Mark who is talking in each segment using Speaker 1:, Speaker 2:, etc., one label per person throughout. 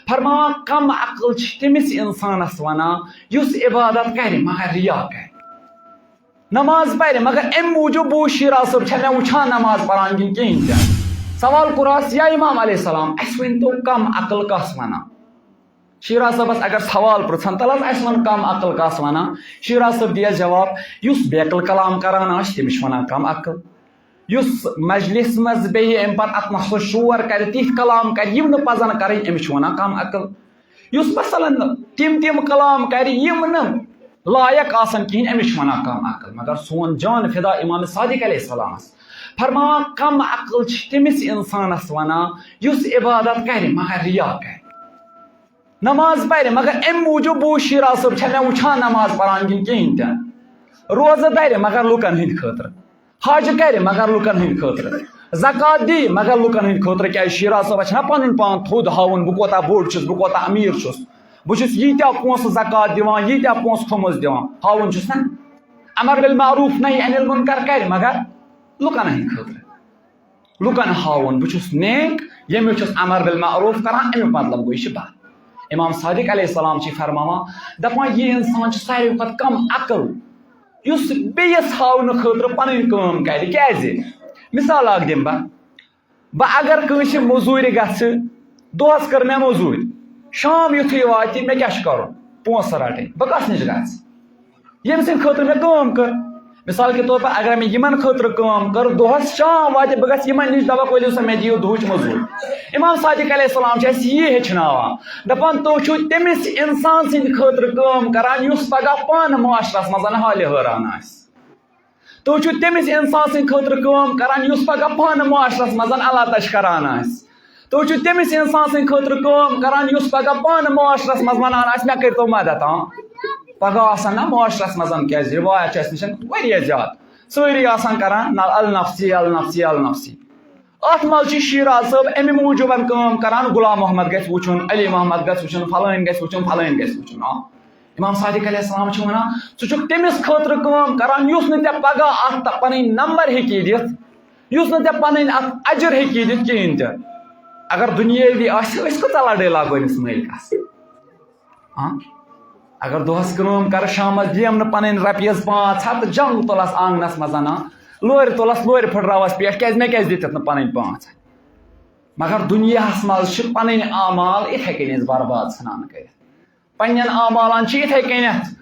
Speaker 1: فرماوان کم عقل تمس انسانس ونان یس عبادت کر مگر ریا کر نماز پڑھ مگر ام موجود بو شیرا صاحب میں وچان نماز پڑھان کن کہین تہ سوال کورس یا امام علیہ السلام اس ون تو کم عقل کس ونان شیرا صاحبس اگر سوال پرژھان تل اس ون کم عقل کس ونان شیرا صاحب دس جواب یس بیکل کلام کران تمس ونان کم عقل یس مجلس مز بی ام پتہ ات مس شور کر تیت کلام کر یم نہ پزن کریں امس ونان کم عقل یس مثلا تم کلام کر یم نہ لائق آسن کہین امس ونان کم عقل مگر سون جان فدا امام صادق علیہ السلام فرماوان کم عقل تمس انسانس ونان یس عبادت کر مگر ریا کر نماز پڑھ مگر ام موجود بو شیرا صاحب میں وچان نماز پڑھان کن کہین تہ روزہ در مگر لکن ہند خاطر حج کر مگر لکن ہند خاطر زکات دی مگر لکن ہند خاطر کیا شیرا صاحب چھنا پن پان تھود ہاون بہ کوتا بوڑ چھس بہ کوتا امیر چھس بہ چھس ییتیا پونس زکات دیوان ییتیا پونس خمس دیوان ہاون چھس نا امر بالمعروف نہی عن المنکر کر مگر لکن ہند خاطر لکن ہاون بہ چھس نیک یم چھس امر بالمعروف کران امیک مطلب گوئی چھ بات امام صادق علیہ السلام چھ فرماوان دپان یہ انسان چھ ساروی کھت کم عقل یس بیس ہاؤن خاطر پن کام کر کیازِ مثال اکھ دم بہ اگر کنس موزور گژھ دہس کر مے موزور شام یتھے واتہ مے کیا کرن پونسہ رٹن بہ کس نش گژھ یم سند خاطر مے کام کر مثال کے طور پر اگر میں یمن خاطر کام کر دہس شام واتہ بہ گژھ یمن نش دپک ؤلِو سا مے دیو دہچ موزور امام صادق علیہ السلام چھ اَسہِ یہ ہیچھناوان دپان تو چھو تمس انسان سند خاطر کام کران یس پگہ پان معاشرس مز حالہِ حٲران آسہِ تو چھو تمس انسان سند خاطر کام کران یس پگہ پان معاشرس مز اللہ تش کران آسہِ تو چھو تمس انسان سند خاطر کام کران یس پگہ پان معاشرس مز ونان آسہِ مے کرتو مدد پگہ آسان نا معاشرس مز کیاز روایت چھ اَسہِ نش واریاہ زیادٕ سٲری آسان کران النفسی النفسی النفسی ات مل شیرا صاحب امہ موجود کام کران غلام محمد گژھِ وچھن علی محمد گژھِ وچھن فلٲنۍ گژھِ وچھن فلٲنۍ گژھِ وچھن امام صادق علیہ السلام چھ ونان ژٕ چھُکھ تٔمِس خٲطرٕ کٲم کران یُس نہٕ ژےٚ پگاہ اتھ پنٕنۍ نمبر ہیٚکی دِتھ یُس نہٕ ژےٚ پنٕنۍ اتھ اجر ہیٚکی دِتھ کہیٖنۍ تہِ اگر دُنیٲوی آسہِ أسۍ کۭژاہ لڑٲے لاگو أمِس مٲلکس اگر دۄہس کٲم کرٕ شامس دِیم نہٕ پنٕنۍ رۄپیس 500 جنگ تُلس آنگنس منٛز لورِ تُلس لورِ پھٕٹراوس پیٹھ کیازِ مےٚ کیازِ دِتِتھ نہٕ پنٕنۍ 500 مگر دُنیاہس منٛز چھِ پنٕنۍ اعمال اِتھے کٔنۍ أسۍ برباد ژھٕنان کٔرِتھ پننٮ۪ن اعمالن چھِ اِتھے کٔنٮ۪تھ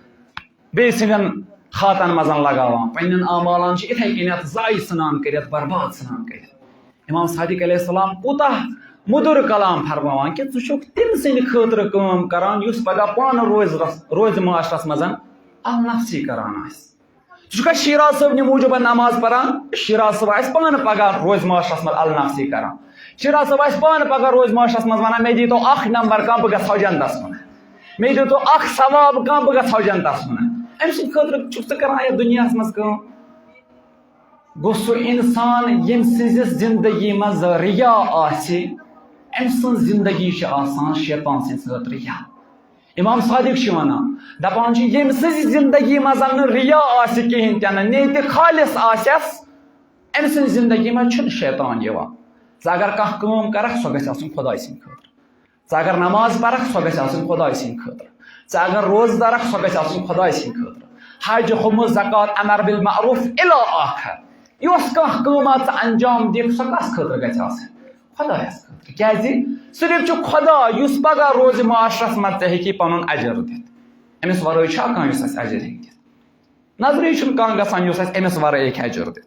Speaker 1: بیٚیہِ سٕنٛدٮ۪ن کھاتن منٛز لگاوان پننٮ۪ن اعمالن چھِ اِتھے کٔنٮ۪تھ ضایع ژھٕنان کٔرِتھ برباد ژھٕنان کٔرِتھ امام صادق علیہ السلام کوٗتاہ مُدُر کلام فرماوان کہ ژٕ چھُکھ تٔمۍ سٕنٛدِ خٲطرٕ کٲم کران یُس پگاہ پانہٕ روزِ معاشرس منٛز النفسی کران آسہِ ژٕ چھُکھا شیرا صٲبنہِ موٗجوٗب نماز پران شیرا صٲب آسہِ پانہٕ پگاہ روزِ معاشرس منٛز النفسی کران شیرا صٲب آسہِ پانہٕ پگاہ روزِ معاشرس منٛز ونان مےٚ دیٖتو اکھ نمبر کانٛہہ بہٕ گژھٕ ہا جنتس منٛز مےٚ دیٖتو اکھ ثواب کانٛہہ بہٕ گژھٕ ہا جنتس منٛز امہِ سٕنٛدِ خٲطرٕ چھُکھ ژٕ کران یتھ دُنیاہس منٛز کٲم گوٚو سُہ انسان ییٚمہِ سٕنٛزِ زندگی منٛز ریا آسہِ أمۍ سٕنٛز زندگی چھِ آسان شیطان سٕنٛدِ خٲطرٕ یلہٕ امام صادق چھِ ونان دپان چھِ ییٚمہِ سٕنٛزِ زندگی منٛز نہٕ ریا آسہِ کہیٖنۍ تہِ نہٕ نیتہِ خالص آسٮ۪س أمۍ سٕنٛزِ زندگی منٛز چھُنہٕ شیطان یِوان ژٕ اگر کانٛہہ کٲم کرکھ سۄ گژھِ آسٕنۍ خۄداے سٕنٛدِ خٲطرٕ ژٕ اگر نماز پرکھ سۄ گژھِ آسٕنۍ خۄداے سٕنٛدِ خٲطرٕ ژٕ اگر روزٕ دارکھ سۄ گژھِ آسٕنۍ خۄداے سٕنٛدِ خٲطرٕ حج خُمُس زکات امر بالمعروف الی آخر یۄس کانٛہہ کٲما ژٕ انجام دِکھ سۄ کس خٲطرٕ گژھِ آسٕنۍ خۄدایس خٲطرٕ کیازِ صرف چھُ خۄدا یُس پگاہ روزِ معاشرس منٛز ژےٚ ہیٚکی پنُن اجر دِتھ أمِس ورٲے چھا کانٛہہ یُس اَسہِ اجر ہیٚکہِ دِتھ نظرٕے چھُنہٕ کانٛہہ گژھان یُس اَسہِ أمِس ورٲے ہیٚکہِ اجر دِتھ